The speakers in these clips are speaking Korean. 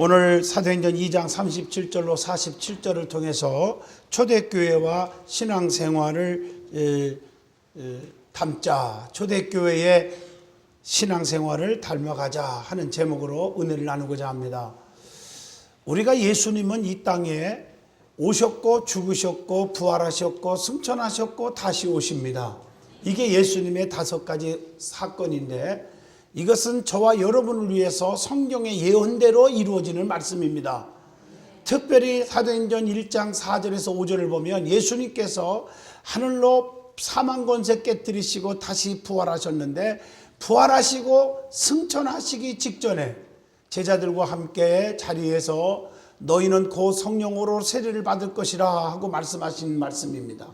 오늘 사도행전 2장 37절로 47절을 통해서 초대교회와 신앙생활을 담자, 초대교회의 신앙생활을 닮아가자 하는 제목으로 은혜를 나누고자 합니다. 우리가 예수님은 이 땅에 오셨고 죽으셨고 부활하셨고 승천하셨고 다시 오십니다. 이게 예수님의 5가지 사건인데, 이것은 저와 여러분을 위해서 성경의 예언대로 이루어지는 말씀입니다. 특별히 사도행전 1장 4절에서 5절을 보면 예수님께서 하늘로 사망 권세 깨뜨리시고 다시 부활하셨는데, 부활하시고 승천하시기 직전에 제자들과 함께 자리에서 너희는 곧 성령으로 세례를 받을 것이라 하고 말씀하신 말씀입니다.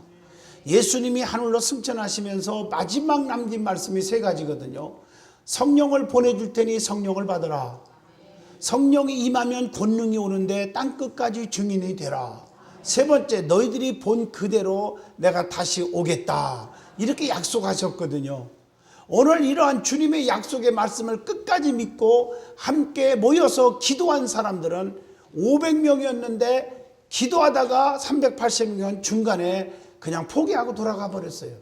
예수님이 하늘로 승천하시면서 마지막 남긴 말씀이 3가지거든요. 성령을 보내줄 테니 성령을 받으라. 성령이 임하면 권능이 오는데 땅끝까지 증인이 되라. 3번째, 너희들이 본 그대로 내가 다시 오겠다. 이렇게 약속하셨거든요. 오늘 이러한 주님의 약속의 말씀을 끝까지 믿고 함께 모여서 기도한 사람들은 500명이었는데 기도하다가 380명 중간에 그냥 포기하고 돌아가 버렸어요.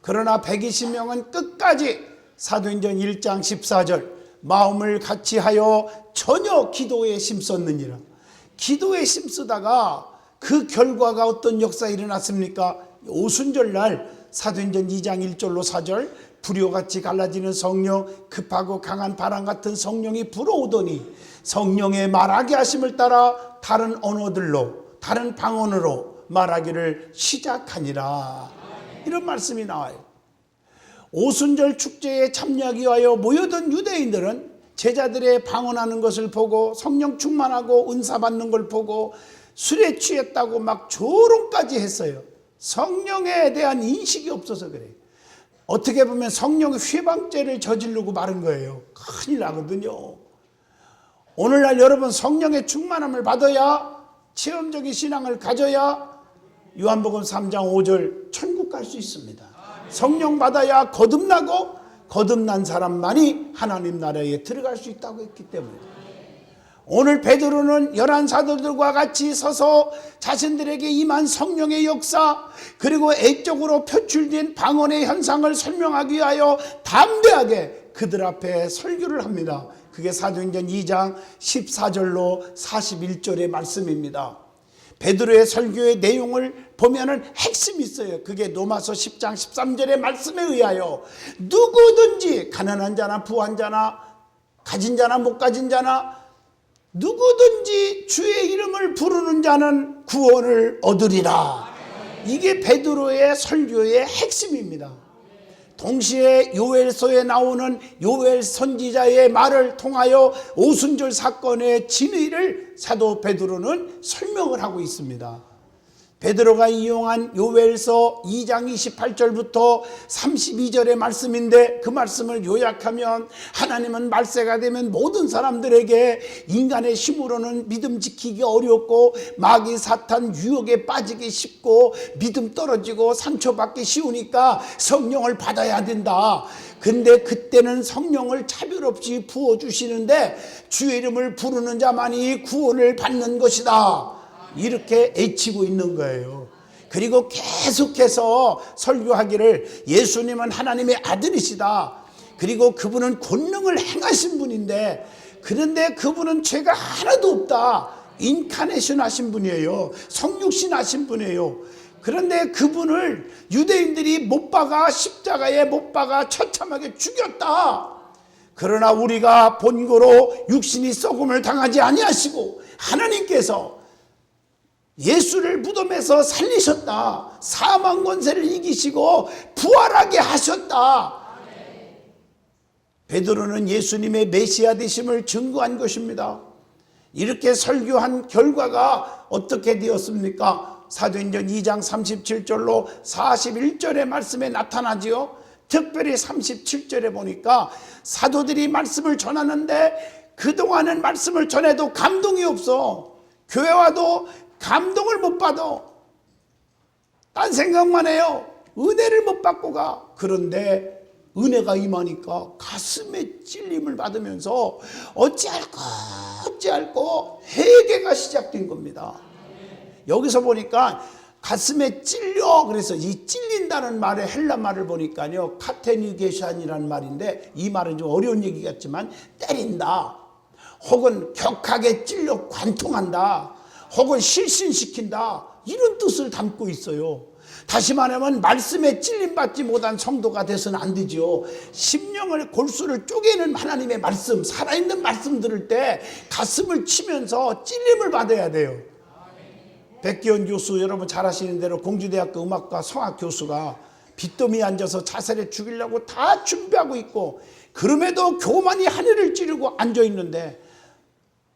그러나 120명은 끝까지 사도행전 1장 14절 마음을 같이하여 전혀 기도에 힘썼느니라. 기도에 힘쓰다가 그 결과가 어떤 역사가 일어났습니까? 오순절날 사도행전 2장 1절로 4절 불효같이 갈라지는 성령, 급하고 강한 바람 같은 성령이 불어오더니 성령의 말하게 하심을 따라 다른 언어들로, 다른 방언으로 말하기를 시작하니라. 이런 말씀이 나와요. 오순절 축제에 참여하기 위하여 모여든 유대인들은 제자들의 방언하는 것을 보고 성령 충만하고 은사 받는 걸 보고 술에 취했다고 막 조롱까지 했어요. 성령에 대한 인식이 없어서 그래요. 어떻게 보면 성령의 회방죄를 저지르고 마른 거예요. 큰일 나거든요. 오늘날 여러분, 성령의 충만함을 받아야, 체험적인 신앙을 가져야 요한복음 3장 5절 천국 갈 수 있습니다. 성령 받아야 거듭나고 거듭난 사람만이 하나님 나라에 들어갈 수 있다고 했기 때문에, 오늘 베드로는 11사도들과 같이 서서 자신들에게 임한 성령의 역사, 그리고 애적으로 표출된 방언의 현상을 설명하기 위하여 담대하게 그들 앞에 설교를 합니다. 그게 사도행전 2장 14절로 41절의 말씀입니다. 베드로의 설교의 내용을 보면은 핵심이 있어요. 그게 로마서 10장 13절의 말씀에 의하여 누구든지 가난한 자나 부한 자나 가진 자나 못 가진 자나 누구든지 주의 이름을 부르는 자는 구원을 얻으리라. 이게 베드로의 설교의 핵심입니다. 동시에 요엘서에 나오는 요엘 선지자의 말을 통하여 오순절 사건의 진위를 사도 베드로는 설명을 하고 있습니다. 베드로가 이용한 요엘서 2장 28절부터 32절의 말씀인데, 그 말씀을 요약하면 하나님은 말세가 되면 모든 사람들에게 인간의 힘으로는 믿음 지키기 어렵고 마귀 사탄 유혹에 빠지기 쉽고 믿음 떨어지고 상처받기 쉬우니까 성령을 받아야 된다. 근데 그때는 성령을 차별 없이 부어주시는데 주의 이름을 부르는 자만이 구원을 받는 것이다. 이렇게 애치고 있는 거예요. 그리고 계속해서 설교하기를 예수님은 하나님의 아들이시다. 그리고 그분은 권능을 행하신 분인데, 그런데 그분은 죄가 하나도 없다. 인카네이션 하신 분이에요. 성육신 하신 분이에요. 그런데 그분을 유대인들이 못 박아, 십자가에 못 박아 처참하게 죽였다. 그러나 우리가 본고로 육신이 썩음을 당하지 아니하시고 하나님께서 예수를 무덤에서 살리셨다. 사망 권세를 이기시고 부활하게 하셨다. 베드로는 예수님의 메시아 되심을 증거한 것입니다. 이렇게 설교한 결과가 어떻게 되었습니까? 사도행전 2장 37절로 41절의 말씀에 나타나지요. 특별히 37절에 보니까 사도들이 말씀을 전하는데 그동안은 말씀을 전해도 감동이 없어. 교회 와도 감동을 못 받아. 딴 생각만 해요. 은혜를 못 받고 가. 그런데 은혜가 임하니까 가슴에 찔림을 받으면서 어찌할꼬 회개가 시작된 겁니다. 여기서 보니까 가슴에 찔려, 그래서 이 찔린다는 말의 헬라 말을 보니까요, 카테니게샨이라는 말인데, 이 말은 좀 어려운 얘기 같지만 때린다, 혹은 격하게 찔려 관통한다, 혹은 실신시킨다, 이런 뜻을 담고 있어요. 다시 말하면 말씀에 찔림받지 못한 성도가 돼서는 안 되죠. 심령을, 골수를 쪼개는 하나님의 말씀, 살아있는 말씀 들을 때 가슴을 치면서 찔림을 받아야 돼요. 백기원 교수, 여러분 잘 아시는 대로 공주대학교 음악과 성악 교수가 빚더미에 앉아서 자살에 죽이려고 다 준비하고 있고, 그럼에도 교만이 하늘을 찌르고 앉아있는데,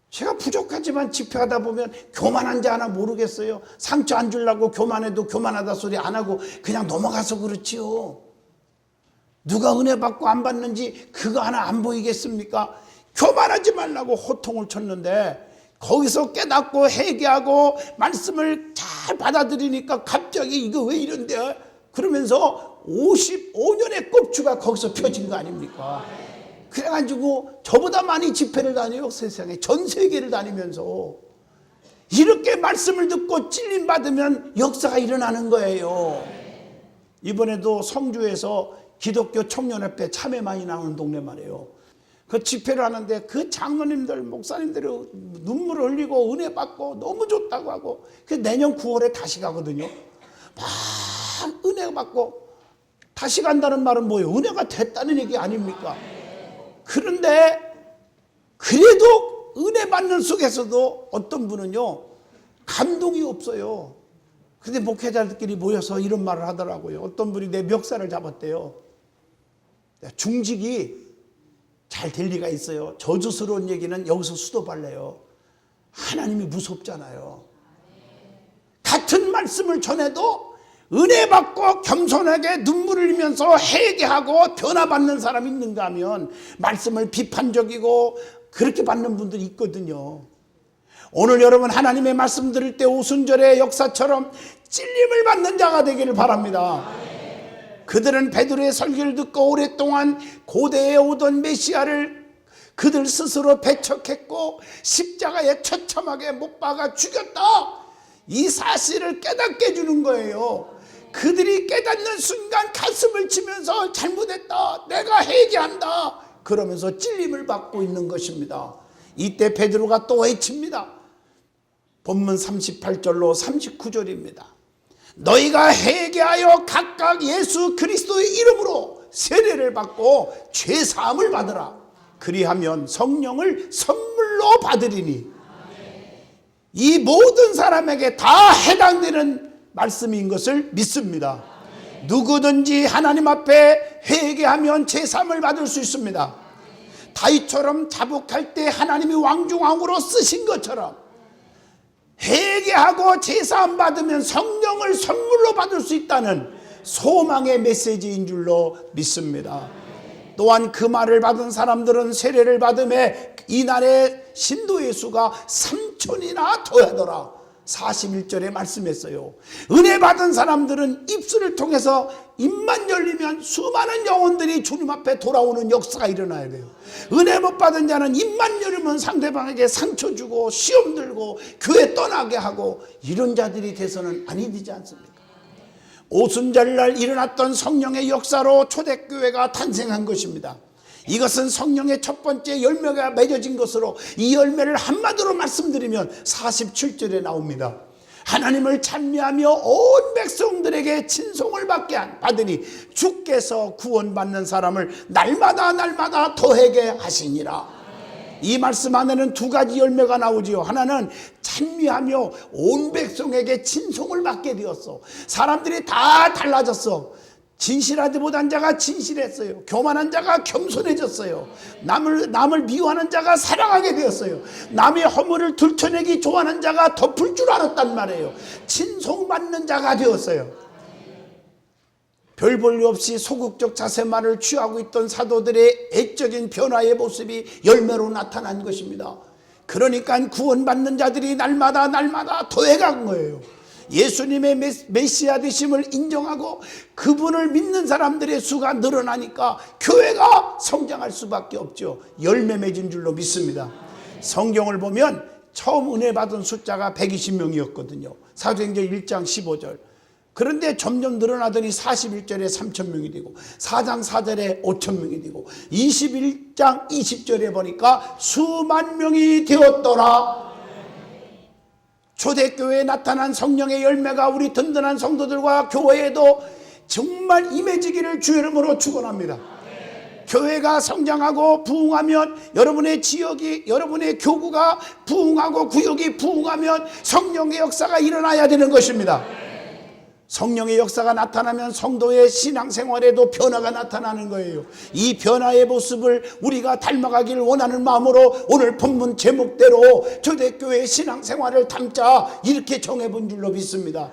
제가 부족하지만 집회하다 보면 교만한지 하나 모르겠어요. 상처 안 주려고 교만해도 교만하다 소리 안 하고 그냥 넘어가서 그렇지요. 누가 은혜 받고 안 받는지 그거 하나 안 보이겠습니까? 교만하지 말라고 호통을 쳤는데, 거기서 깨닫고 회개하고 말씀을 잘 받아들이니까 갑자기 이거 왜 이런데? 그러면서 55년의 꼽주가 거기서 펴진 거 아닙니까? 그래가지고 저보다 많이 집회를 다녀요. 세상에 전 세계를 다니면서. 이렇게 말씀을 듣고 찔림 받으면 역사가 일어나는 거예요. 이번에도 성주에서 기독교 청년협회 참회 많이 나오는 동네 말이에요. 그 집회를 하는데 그 장로님들, 목사님들이 눈물을 흘리고 은혜 받고 너무 좋다고 하고, 그 내년 9월에 다시 가거든요. 막 은혜 받고 다시 간다는 말은 뭐예요? 은혜가 됐다는 얘기 아닙니까? 그런데 그래도 은혜 받는 속에서도 어떤 분은요, 감동이 없어요. 근데 목회자들끼리 모여서 이런 말을 하더라고요. 어떤 분이 내 멱살을 잡았대요. 중직이 잘 될 리가 있어요. 저주스러운 얘기는 여기서 수도발래요. 하나님이 무섭잖아요. 같은 말씀을 전해도 은혜 받고 겸손하게 눈물을 흘리면서 회개하고 변화받는 사람이 있는가 하면, 말씀을 비판적이고 그렇게 받는 분들이 있거든요. 오늘 여러분 하나님의 말씀 들을 때 오순절의 역사처럼 찔림을 받는 자가 되기를 바랍니다. 그들은 베드로의 설교를 듣고 오랫동안 고대에 오던 메시아를 그들 스스로 배척했고 십자가에 처참하게 못 박아 죽였다, 이 사실을 깨닫게 해주는 거예요. 그들이 깨닫는 순간 가슴을 치면서 잘못했다, 내가 회개한다, 그러면서 찔림을 받고 있는 것입니다. 이때 베드로가 또 외칩니다. 본문 38절로 39절입니다. 너희가 회개하여 각각 예수 그리스도의 이름으로 세례를 받고 죄사함을 받으라. 그리하면 성령을 선물로 받으리니. 이 모든 사람에게 다 해당되는 말씀인 것을 믿습니다. 누구든지 하나님 앞에 회개하면 죄사함을 받을 수 있습니다. 다윗처럼 자복할 때 하나님이 왕중왕으로 쓰신 것처럼 회개하고 제사함 받으면 성령을 선물로 받을 수 있다는 소망의 메시지인 줄로 믿습니다. 또한 그 말을 받은 사람들은 세례를 받음에 이날의 신도의 수가 3,000이나 더하더라. 41절에 말씀했어요. 은혜 받은 사람들은 입술을 통해서 입만 열리면 수많은 영혼들이 주님 앞에 돌아오는 역사가 일어나야 돼요. 은혜 못 받은 자는 입만 열으면 상대방에게 상처 주고 시험 들고 교회 떠나게 하고, 이런 자들이 돼서는 아니 되지 않습니까? 오순절날 일어났던 성령의 역사로 초대교회가 탄생한 것입니다. 이것은 성령의 첫 번째 열매가 맺어진 것으로, 이 열매를 한마디로 말씀드리면 47절에 나옵니다. 하나님을 찬미하며 온 백성들에게 친송을 받으니 주께서 구원받는 사람을 날마다 더하게 하시니라. 이 말씀 안에는 두 가지 열매가 나오지요. 하나는 찬미하며 온 백성에게 친송을 받게 되었어. 사람들이 다 달라졌어. 진실하지 못한 자가 진실했어요. 교만한 자가 겸손해졌어요. 남을 미워하는 자가 사랑하게 되었어요. 남의 허물을 들춰내기 좋아하는 자가 덮을 줄 알았단 말이에요. 친송받는 자가 되었어요. 별 볼 일 없이 소극적 자세만을 취하고 있던 사도들의 애적인 변화의 모습이 열매로 나타난 것입니다. 그러니까 구원받는 자들이 날마다 더해간 거예요. 예수님의 메시아 되심을 인정하고 그분을 믿는 사람들의 수가 늘어나니까 교회가 성장할 수밖에 없죠. 열매 맺은 줄로 믿습니다. 성경을 보면 처음 은혜 받은 숫자가 120명이었거든요. 사도행전 1장 15절. 그런데 점점 늘어나더니 41절에 3,000명이 되고 4장 4절에 5,000명이 되고 21장 20절에 보니까 수만 명이 되었더라. 초대교회에 나타난 성령의 열매가 우리 든든한 성도들과 교회에도 정말 임해지기를 주의 이름으로 축원합니다. 교회가 성장하고 부흥하면 여러분의 지역이, 여러분의 교구가 부흥하고 구역이 부흥하면 성령의 역사가 일어나야 되는 것입니다. 성령의 역사가 나타나면 성도의 신앙생활에도 변화가 나타나는 거예요. 이 변화의 모습을 우리가 닮아가기를 원하는 마음으로 오늘 본문 제목대로 초대교회의 신앙생활을 담자 이렇게 정해본 줄로 믿습니다.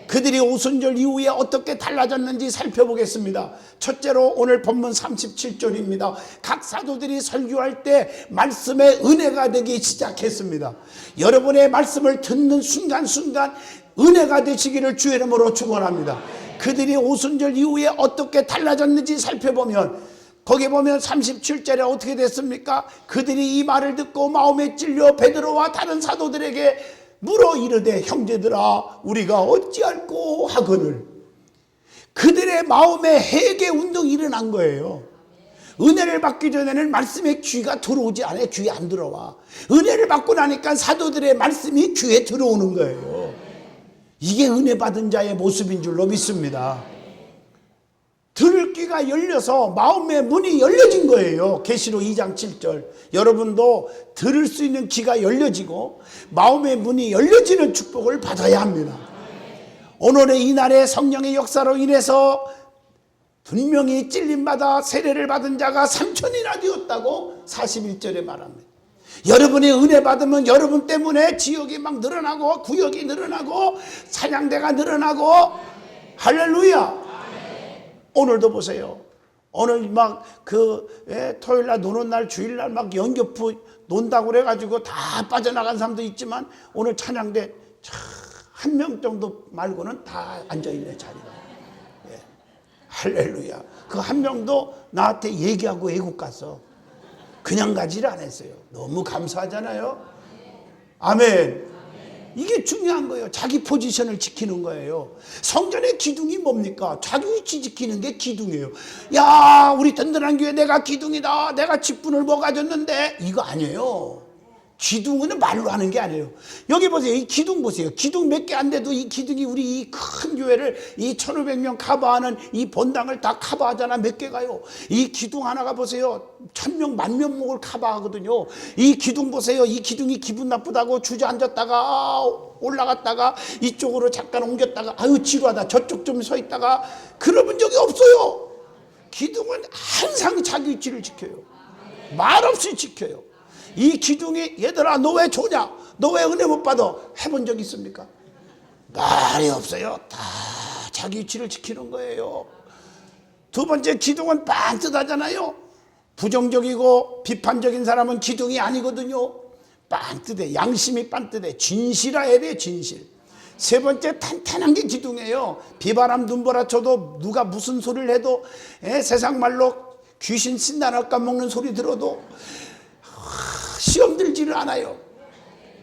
그들이 오순절 이후에 어떻게 달라졌는지 살펴보겠습니다. 첫째로 오늘 본문 37절입니다. 각 사도들이 설교할 때 말씀의 은혜가 되기 시작했습니다. 여러분의 말씀을 듣는 순간순간 은혜가 되시기를 주의 이름으로 축원합니다. 그들이 오순절 이후에 어떻게 달라졌는지 살펴보면 거기 보면 37절에 어떻게 됐습니까? 그들이 이 말을 듣고 마음에 찔려 베드로와 다른 사도들에게 물어 이르되 형제들아 우리가 어찌할꼬 하거늘. 그들의 마음에 회개 운동이 일어난 거예요. 은혜를 받기 전에는 말씀에 귀가 들어오지 않아요. 귀에 안 들어와. 은혜를 받고 나니까 사도들의 말씀이 귀에 들어오는 거예요. 이게 은혜 받은 자의 모습인 줄로 믿습니다. 들을 귀가 열려서 마음의 문이 열려진 거예요. 계시록 2장 7절. 여러분도 들을 수 있는 귀가 열려지고 마음의 문이 열려지는 축복을 받아야 합니다. 오늘의 이날의 성령의 역사로 인해서 분명히 찔림받아 세례를 받은 자가 3,000이나 되었다고 41절에 말합니다. 여러분이 은혜 받으면 여러분 때문에 지역이 막 늘어나고 구역이 늘어나고 찬양대가 늘어나고 할렐루야. 오늘도 보세요. 오늘 막 토요일날 노는 날 주일날 막 연교부 논다고 그래가지고 다 빠져나간 사람도 있지만 오늘 찬양대 한 명 정도 말고는 다 앉아있네 자리가. 예. 할렐루야. 그 한 명도 나한테 얘기하고 애국 갔어. 그냥 가지를 않았어요. 너무 감사하잖아요. 아멘. 이게 중요한 거예요. 자기 포지션을 지키는 거예요. 성전의 기둥이 뭡니까? 자기 위치 지키는 게 기둥이에요. 야, 우리 든든한 교회 내가 기둥이다. 내가 직분을 뭐 가졌는데. 이거 아니에요. 기둥은 말로 하는 게 아니에요. 여기 보세요. 이 기둥 보세요. 기둥 몇 개 안 돼도 이 기둥이 우리 이 큰 교회를 이 1,500명 커버하는 이 본당을 다 커버하잖아. 몇 개가요. 이 기둥 하나가 보세요. 1,000명, 10,000명을 커버하거든요. 이 기둥 보세요. 이 기둥이 기분 나쁘다고 주저앉았다가 올라갔다가 이쪽으로 잠깐 옮겼다가 아유 지루하다. 저쪽 좀 서 있다가 그러본 적이 없어요. 기둥은 항상 자기 위치를 지켜요. 말없이 지켜요. 이 기둥이 얘들아 너 왜 좋냐? 너 왜 은혜 못 받아? 해본 적 있습니까? 말이 없어요. 다 자기 위치를 지키는 거예요. 두 번째 기둥은 빵뜻하잖아요. 부정적이고 비판적인 사람은 기둥이 아니거든요. 빵뜻해. 양심이 빵뜻해. 진실해야 돼. 진실. 세 번째 탄탄한 게 기둥이에요. 비바람 눈보라 쳐도 누가 무슨 소리를 해도 세상 말로 귀신 신나나 까먹는 소리 들어도 시험 들지를 않아요.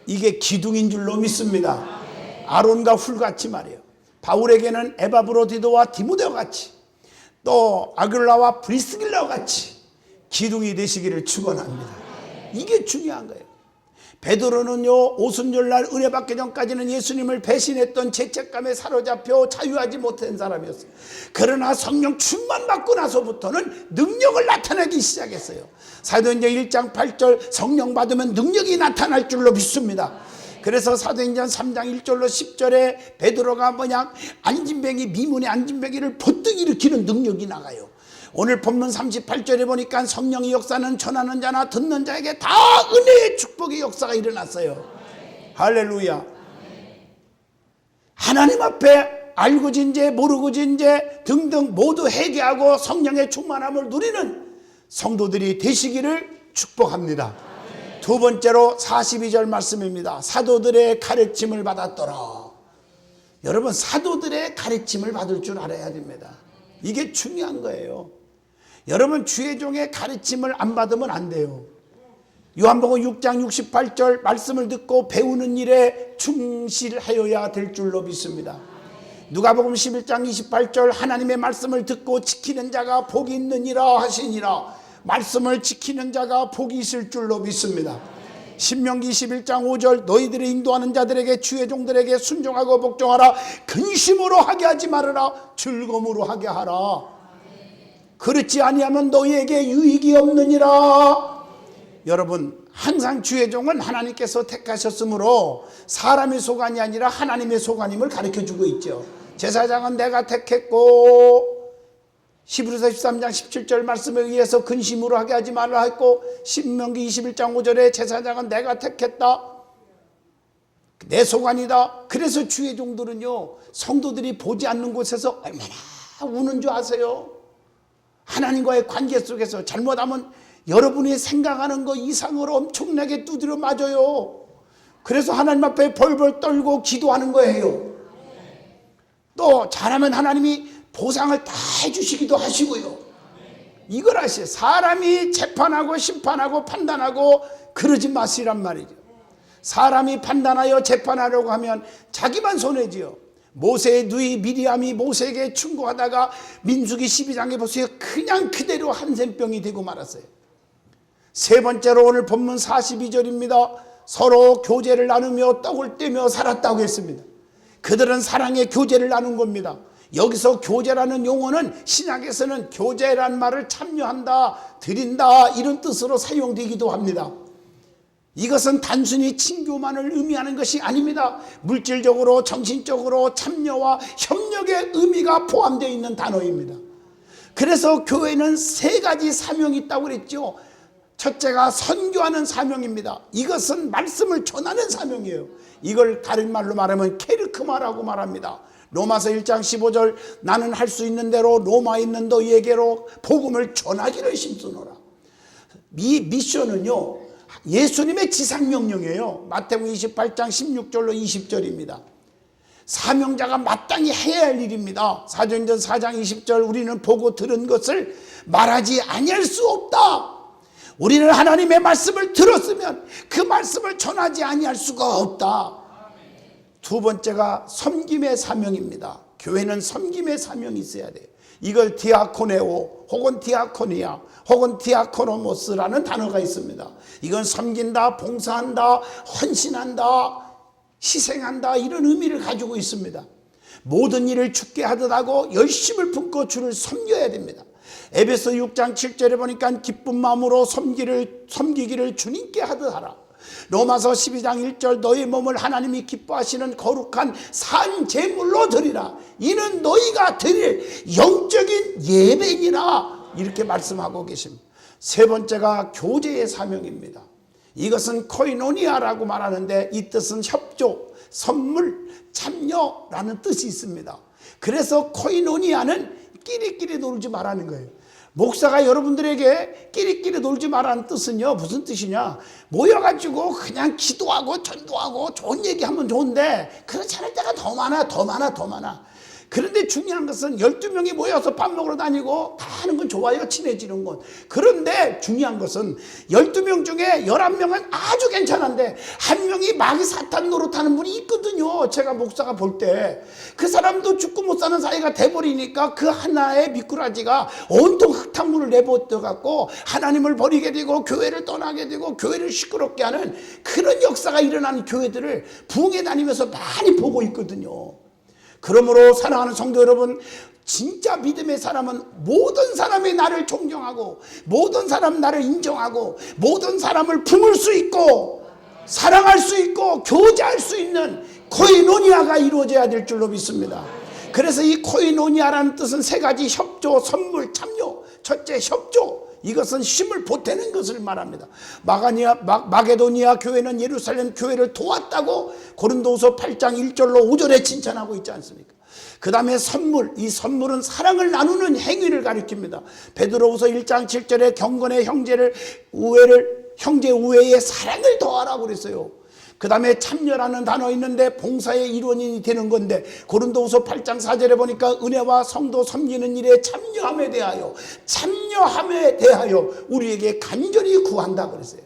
이게 기둥인 줄로 믿습니다. 아론과 훌같이 말이에요. 바울에게는 에바브로디도와 디모데와 같이 또 아글라와 브리스길라와 같이 기둥이 되시기를 축원합니다. 이게 중요한 거예요. 베드로는요 오순절날 은혜 받기 전까지는 예수님을 배신했던 죄책감에 사로잡혀 자유하지 못한 사람이었어요. 그러나 성령 충만 받고 나서부터는 능력을 나타내기 시작했어요. 사도행전 1장 8절 성령 받으면 능력이 나타날 줄로 믿습니다. 그래서 사도행전 3장 1절로 10절에 베드로가 안진뱅이 미문의 안진뱅이를 버뜩 일으키는 능력이 나가요. 오늘 본문 38절에 보니까 성령의 역사는 전하는 자나 듣는 자에게 다 은혜의 축복의 역사가 일어났어요. 할렐루야. 하나님 앞에 알고 진 죄 모르고 진 죄 등등 모두 회개하고 성령의 충만함을 누리는 성도들이 되시기를 축복합니다. 두 번째로 42절 말씀입니다. 사도들의 가르침을 받았더라. 여러분, 사도들의 가르침을 받을 줄 알아야 됩니다. 이게 중요한 거예요. 여러분, 주의 종의 가르침을 안 받으면 안 돼요. 요한복음 6장 68절 말씀을 듣고 배우는 일에 충실하여야 될 줄로 믿습니다. 누가복음 11장 28절 하나님의 말씀을 듣고 지키는 자가 복이 있느니라 하시니라. 말씀을 지키는 자가 복이 있을 줄로 믿습니다. 신명기 11장 5절 너희들을 인도하는 자들에게 주의 종들에게 순종하고 복종하라. 근심으로 하게 하지 말아라. 즐거움으로 하게 하라. 그렇지 아니하면 너희에게 유익이 없느니라. 여러분, 항상 주의 종은 하나님께서 택하셨으므로 사람의 소관이 아니라 하나님의 소관임을 가르쳐주고 있죠. 제사장은 내가 택했고, 히브리서 13장 17절 말씀에 의해서 근심으로 하게 하지 말라 했고, 신명기 21장 5절에 제사장은 내가 택했다, 내 소관이다. 그래서 주의 종들은요, 성도들이 보지 않는 곳에서 얼마나 우는 줄 아세요? 하나님과의 관계 속에서 잘못하면 여러분이 생각하는 것 이상으로 엄청나게 두드려 맞아요. 그래서 하나님 앞에 벌벌 떨고 기도하는 거예요. 또 잘하면 하나님이 보상을 다 해주시기도 하시고요. 이걸 아시죠? 사람이 재판하고 심판하고 판단하고 그러지 마시란 말이죠. 사람이 판단하여 재판하려고 하면 자기만 손해지요. 모세의 누이 미리암이 모세에게 충고하다가 민수기 12장에 보세요. 그냥 그대로 한센병이 되고 말았어요. 세 번째로 오늘 본문 42절입니다. 서로 교제를 나누며 떡을 떼며 살았다고 했습니다. 그들은 사랑의 교제를 나눈 겁니다. 여기서 교제라는 용어는 신약에서는 교제란 말을 참여한다, 드린다 이런 뜻으로 사용되기도 합니다. 이것은 단순히 친교만을 의미하는 것이 아닙니다. 물질적으로 정신적으로 참여와 협력의 의미가 포함되어 있는 단어입니다. 그래서 교회는 세 가지 사명이 있다고 그랬죠. 첫째가 선교하는 사명입니다. 이것은 말씀을 전하는 사명이에요. 이걸 다른 말로 말하면 케르크마라고 말합니다. 로마서 1장 15절 나는 할 수 있는 대로 로마에 있는 너희에게로 복음을 전하기를 힘쓰노라. 이 미션은요, 예수님의 지상명령이에요. 마태복음 28장 16절로 20절입니다. 사명자가 마땅히 해야 할 일입니다. 사도행전 4장 20절 우리는 보고 들은 것을 말하지 아니할 수 없다. 우리는 하나님의 말씀을 들었으면 그 말씀을 전하지 아니할 수가 없다. 두 번째가 섬김의 사명입니다. 교회는 섬김의 사명이 있어야 돼요. 이걸 디아코네오 혹은 디아코니아 혹은 디아코노모스라는 단어가 있습니다. 이건 섬긴다, 봉사한다, 헌신한다, 희생한다 이런 의미를 가지고 있습니다. 모든 일을 주께 하듯 하고 열심을 품고 주를 섬겨야 됩니다. 에베소 6장 7절에 보니까 기쁜 마음으로 섬기기를 주님께 하듯 하라. 로마서 12장 1절 너희 몸을 하나님이 기뻐하시는 거룩한 산 제물로 드리라. 이는 너희가 드릴 영적인 예배니라. 이렇게 말씀하고 계십니다. 세 번째가 교제의 사명입니다. 이것은 코이노니아라고 말하는데 이 뜻은 협조, 선물, 참여라는 뜻이 있습니다. 그래서 코이노니아는 끼리끼리 놀지 말라는 거예요. 목사가 여러분들에게 끼리끼리 놀지 말라는 뜻은요, 무슨 뜻이냐, 모여가지고 그냥 기도하고 전도하고 좋은 얘기하면 좋은데 그렇지 않을 때가 더 많아. 그런데 중요한 것은 12명이 모여서 밥 먹으러 다니고 다 하는 건 좋아요, 친해지는 건. 그런데 중요한 것은 12명 중에 11명은 아주 괜찮은데 한 명이 마귀 사탄 노릇하는 분이 있거든요. 제가 목사가 볼 때 그 사람도 죽고 못 사는 사이가 돼버리니까 그 하나의 미꾸라지가 온통 흙탕물을 내뱉어갖고 하나님을 버리게 되고 교회를 떠나게 되고 교회를 시끄럽게 하는 그런 역사가 일어나는 교회들을 부흥회 다니면서 많이 보고 있거든요. 그러므로 사랑하는 성도 여러분, 진짜 믿음의 사람은 모든 사람이 나를 존경하고 모든 사람 나를 인정하고 모든 사람을 품을 수 있고 사랑할 수 있고 교제할 수 있는 코이노니아가 이루어져야 될 줄로 믿습니다. 그래서 이 코이노니아라는 뜻은 세 가지: 협조, 선물, 참여. 첫째, 협조. 이것은 힘을 보태는 것을 말합니다. 마게도니아 교회는 예루살렘 교회를 도왔다고 고린도후서 8장 1절로 5절에 칭찬하고 있지 않습니까? 그 다음에 선물, 이 선물은 사랑을 나누는 행위를 가리킵니다. 베드로후서 1장 7절에 경건의 형제 우애에 사랑을 더하라고 그랬어요. 그 다음에 참여라는 단어 있는데 봉사의 일원이 되는 건데, 고린도후서 8장 4절에 보니까 은혜와 성도 섬기는 일에 참여함에 대하여 우리에게 간절히 구한다 그랬어요.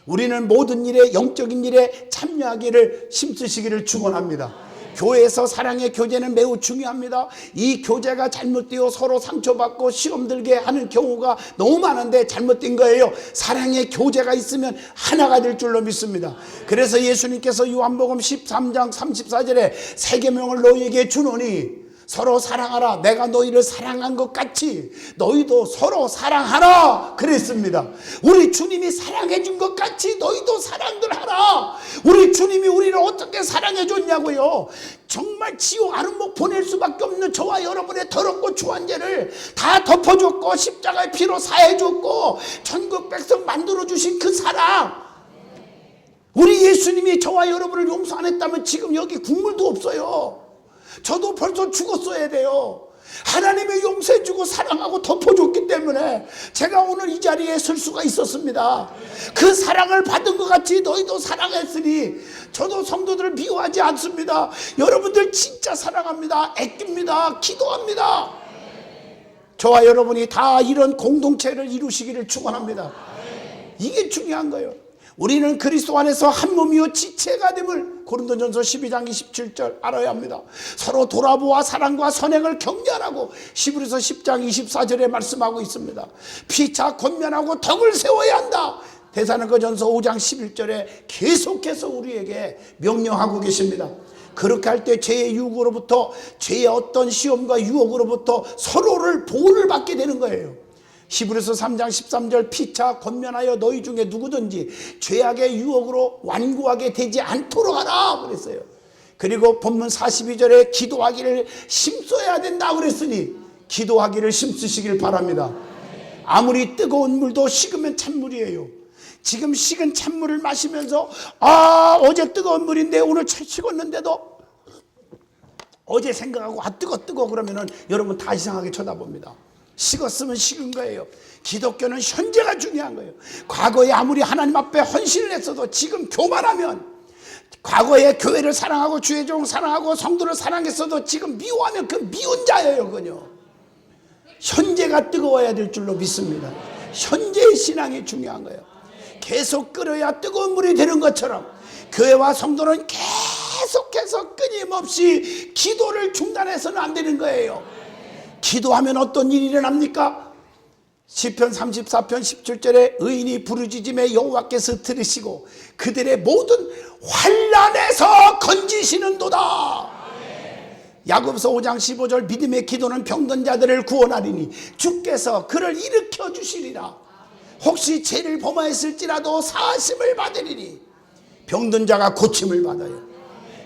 우리는 모든 일에, 영적인 일에 참여하기를 힘쓰시기를 축원합니다. 교회에서 사랑의 교제는 매우 중요합니다. 이 교제가 잘못되어 서로 상처받고 시험 들게 하는 경우가 너무 많은데 잘못된 거예요. 사랑의 교제가 있으면 하나가 될 줄로 믿습니다. 그래서 예수님께서 요한복음 13장 34절에 새 계명을 너희에게 주노니 서로 사랑하라. 내가 너희를 사랑한 것 같이 너희도 서로 사랑하라 그랬습니다. 우리 주님이 사랑해 준 것 같이 너희도 사랑들 하라. 우리 주님이 우리를 어떻게 사랑해 줬냐고요. 정말 지옥 아름목 보낼 수밖에 없는 저와 여러분의 더럽고 추한 죄를 다 덮어줬고 십자가의 피로 사해줬고 천국 백성 만들어주신 그 사랑, 우리 예수님이 저와 여러분을 용서 안 했다면 지금 여기 국물도 없어요. 저도 벌써 죽었어야 돼요. 하나님이 용서해주고 사랑하고 덮어줬기 때문에 제가 오늘 이 자리에 설 수가 있었습니다. 그 사랑을 받은 것 같이 너희도 사랑했으니 저도 성도들을 미워하지 않습니다. 여러분들 진짜 사랑합니다. 아낍니다. 기도합니다. 저와 여러분이 다 이런 공동체를 이루시기를 축원합니다. 이게 중요한 거예요. 우리는 그리스도 안에서 한 몸이요 지체가 됨을 고린도전서 12장 27절 알아야 합니다. 서로 돌아보아 사랑과 선행을 격려하라고 히브리서 10장 24절에 말씀하고 있습니다. 피차 권면하고 덕을 세워야 한다. 데살로니가전서 5장 11절에 계속해서 우리에게 명령하고 계십니다. 그렇게 할 때 죄의 유혹으로부터, 죄의 어떤 시험과 유혹으로부터 서로를 보호를 받게 되는 거예요. 히브리서 3장 13절 피차 권면하여 너희 중에 누구든지 죄악의 유혹으로 완고하게 되지 않도록 하라 그랬어요. 그리고 본문 42절에 기도하기를 힘써야 된다 그랬으니 기도하기를 힘쓰시길 바랍니다. 아무리 뜨거운 물도 식으면 찬물이에요. 지금 식은 찬물을 마시면서 어제 뜨거운 물인데 오늘 식었는데도 어제 생각하고 뜨거 그러면은 여러분 다 이상하게 쳐다봅니다. 식었으면 식은 거예요. 기독교는 현재가 중요한 거예요. 과거에 아무리 하나님 앞에 헌신을 했어도 지금 교만하면, 과거에 교회를 사랑하고 주의 종 사랑하고 성도를 사랑했어도 지금 미워하면 그 미운 자예요. 그요. 현재가 뜨거워야 될 줄로 믿습니다. 현재의 신앙이 중요한 거예요. 계속 끓여야 뜨거운 물이 되는 것처럼 교회와 성도는 계속해서 끊임없이 기도를 중단해서는 안 되는 거예요. 기도하면 어떤 일이 일어납니까? 시편 34편 17절에 의인이 부르짖음에 여호와께서 들으시고 그들의 모든 환난에서 건지시는도다. 야고보서 5장 15절 믿음의 기도는 병든 자들을 구원하리니 주께서 그를 일으켜 주시리라. 혹시 죄를 범하였을지라도 사하심을 받으리니 병든 자가 고침을 받아요.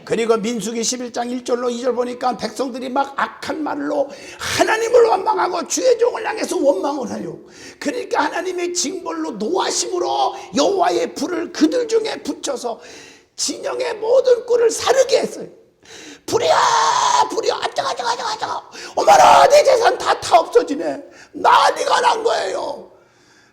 그리고 민수기 11장 1절로 2절 보니까 백성들이 막 악한 말로 하나님을 원망하고 주의 종을 향해서 원망을 해요. 그러니까 하나님의 징벌로 노하심으로 여호와의 불을 그들 중에 붙여서 진영의 모든 꿀을 사르게 했어요. 불이야 아쩌가쩌가 어머나 내 재산 다 없어지네. 난리가 난 거예요.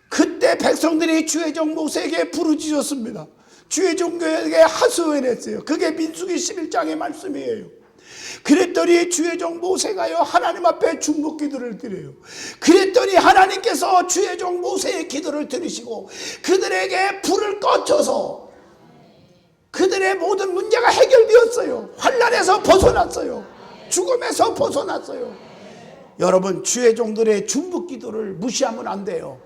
그때 백성들이 주의 종 모세에게 부르짖었습니다. 주의 종에게 하소연했어요. 그게 민수기 11장의 말씀이에요. 그랬더니 주의 종 모세가요 하나님 앞에 중복 기도를 드려요. 그랬더니 하나님께서 주의 종 모세의 기도를 들으시고 그들에게 불을 꺼쳐서 그들의 모든 문제가 해결되었어요. 환난에서 벗어났어요. 죽음에서 벗어났어요. 여러분, 주의 종들의 중복 기도를 무시하면 안 돼요.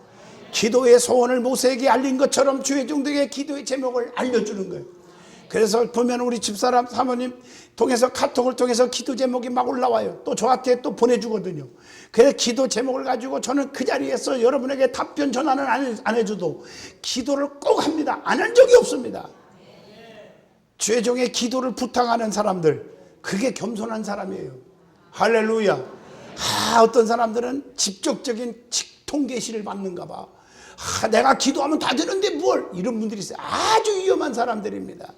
기도의 소원을 모세에게 알린 것처럼 주의 종들에게 기도의 제목을 알려주는 거예요. 그래서 보면 우리 집사람 사모님 통해서 카톡을 통해서 기도 제목이 막 올라와요. 또 저한테 또 보내주거든요. 그래서 기도 제목을 가지고 저는 그 자리에서 여러분에게 답변 전화는 안 해줘도 기도를 꼭 합니다. 안 한 적이 없습니다. 주의 종의 기도를 부탁하는 사람들, 그게 겸손한 사람이에요. 할렐루야. 어떤 사람들은 직접적인 직통 계시를 받는가 봐. 내가 기도하면 다 되는데 뭘, 이런 분들이 있어요. 아주 위험한 사람들입니다.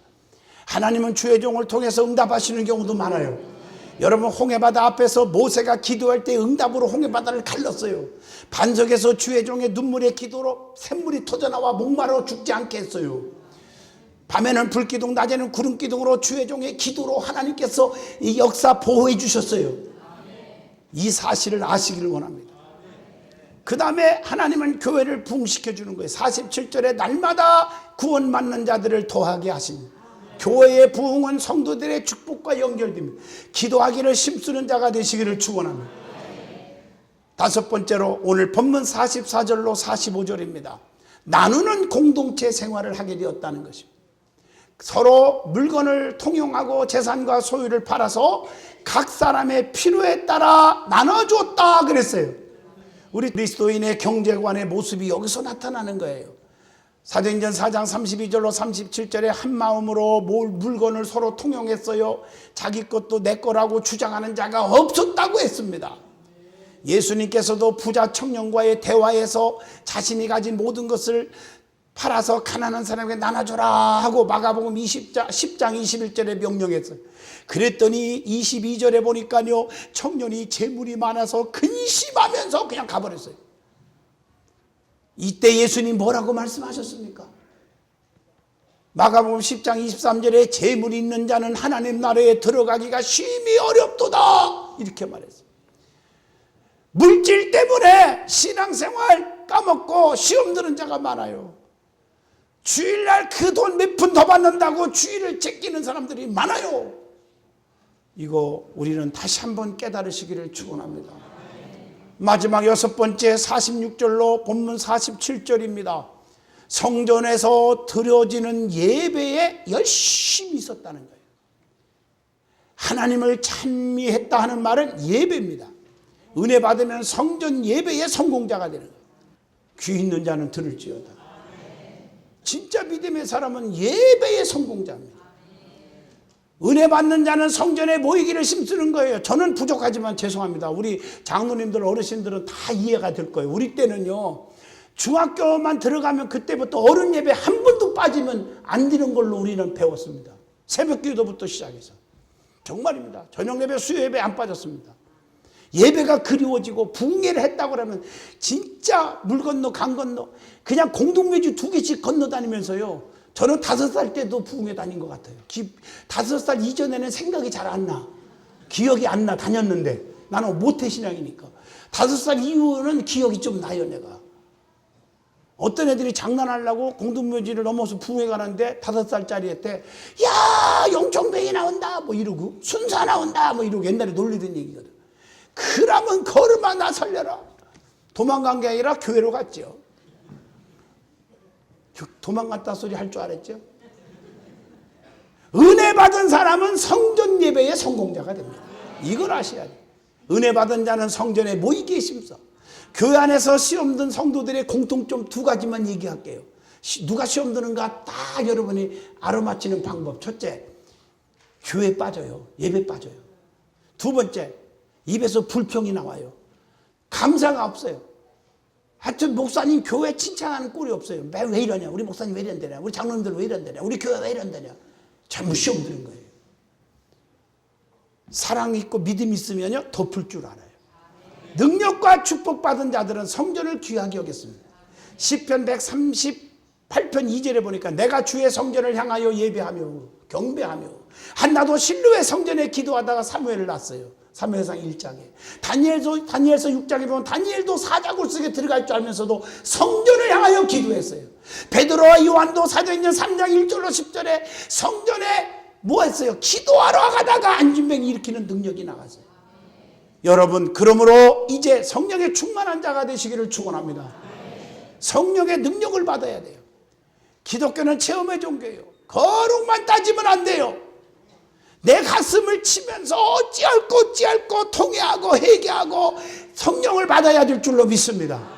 하나님은 주의 종을 통해서 응답하시는 경우도 많아요. 여러분, 홍해바다 앞에서 모세가 기도할 때 응답으로 홍해바다를 갈랐어요. 반석에서 주의 종의 눈물의 기도로 샘물이 터져나와 목마르어 죽지 않게 했어요. 밤에는 불기둥, 낮에는 구름기둥으로 주의 종의 기도로 하나님께서 이 역사 보호해 주셨어요. 이 사실을 아시기를 원합니다. 그 다음에 하나님은 교회를 부흥시켜 주는 거예요. 47절에 날마다 구원받는 자들을 더하게 하십니다. 교회의 부흥은 성도들의 축복과 연결됩니다. 기도하기를 힘쓰는 자가 되시기를 축원합니다. 다섯 번째로 오늘 본문 44절로 45절입니다. 나누는 공동체 생활을 하게 되었다는 것입니다. 서로 물건을 통용하고 재산과 소유를 팔아서 각 사람의 필요에 따라 나눠줬다 그랬어요. 우리 그리스도인의 경제관의 모습이 여기서 나타나는 거예요. 사도행전 4장 32절로 37절에 한 마음으로 물건을 서로 통용했어요. 자기 것도 내 거라고 주장하는 자가 없었다고 했습니다. 예수님께서도 부자 청년과의 대화에서 자신이 가진 모든 것을 팔아서 가난한 사람에게 나눠줘라 하고 마가복음 10장 21절에 명령했어요. 그랬더니 22절에 보니까요, 청년이 재물이 많아서 근심하면서 그냥 가버렸어요. 이때 예수님 뭐라고 말씀하셨습니까? 마가복음 10장 23절에 재물이 있는 자는 하나님 나라에 들어가기가 심히 어렵도다 이렇게 말했어요. 물질 때문에 신앙생활 까먹고 시험 드는 자가 많아요. 주일날 그 돈 몇 푼 더 받는다고 주일을 제끼는 사람들이 많아요. 이거 우리는 다시 한번 깨달으시기를 축원합니다. 마지막 여섯 번째 46절로 본문 47절입니다. 성전에서 드려지는 예배에 열심히 있었다는 거예요. 하나님을 찬미했다 하는 말은 예배입니다. 은혜 받으면 성전 예배의 성공자가 되는 거예요. 귀 있는 자는 들을지어다. 진짜 믿음의 사람은 예배의 성공자입니다. 은혜 받는 자는 성전에 모이기를 힘쓰는 거예요. 저는 부족하지만 죄송합니다. 우리 장로님들 어르신들은 다 이해가 될 거예요. 우리 때는요, 중학교만 들어가면 그때부터 어른 예배 한 번도 빠지면 안 되는 걸로 우리는 배웠습니다. 새벽 기도부터 시작해서. 정말입니다. 저녁 예배, 수요 예배 안 빠졌습니다. 예배가 그리워지고 붕괴를 했다고 하면 진짜 물 건너 강 건너 그냥 공동묘지 2개씩 건너다니면서요. 저는 5살 때도 부흥회 다닌 것 같아요. 5살 이전에는 생각이 잘 안 나. 기억이 안 나. 다녔는데 나는 모태신앙이니까. 5살 이후는 기억이 좀 나요. 내가. 어떤 애들이 장난하려고 공동묘지를 넘어서 부흥회 가는데 5살짜리 때 야 영종뱅이 나온다 뭐 이러고 순사 나온다 뭐 이러고 옛날에 놀리던 얘기거든. 그러면 걸음아 나 살려라. 도망간 게 아니라 교회로 갔죠. 도망갔다 소리 할 줄 알았죠. 은혜 받은 사람은 성전 예배의 성공자가 됩니다. 이걸 아셔야 돼요. 은혜 받은 자는 성전에 모이기에 힘써. 교회 안에서 시험 든 성도들의 공통점 2가지만 얘기할게요. 누가 시험 드는가 딱 여러분이 알아맞히는 방법. 첫째, 교회 빠져요. 예배 빠져요. 두 번째, 입에서 불평이 나와요. 감사가 없어요. 하여튼 목사님 교회 칭찬하는 꼴이 없어요. 왜 이러냐. 우리 목사님 왜 이런다냐. 우리 장로님들 왜 이런다냐. 우리 교회 왜 이런다냐. 전부 시험 드는 거예요. 사랑 있고 믿음 있으면요 덮을 줄 알아요. 능력과 축복받은 자들은 성전을 귀하게 여겼습니다. 시편 138편 2절에 보니까 내가 주의 성전을 향하여 예배하며 경배하며 한나도 실로의 성전에 기도하다가 사무엘을 낳았어요. 사무엘상 1장에. 다니엘서 6장에 보면 다니엘도 사자굴 속에 들어갈 줄 알면서도 성전을 향하여 기도했어요. 베드로와 요한도 사도행전 3장 1절로 10절에 성전에 뭐 했어요? 기도하러 가다가 안진뱅이 일으키는 능력이 나갔어요. 여러분, 그러므로 이제 성령의 충만한 자가 되시기를 축원합니다. 성령의 능력을 받아야 돼요. 기독교는 체험의 종교예요. 거룩만 따지면 안 돼요. 내 가슴을 치면서 어찌할꼬 통회하고 회개하고 성령을 받아야 될 줄로 믿습니다.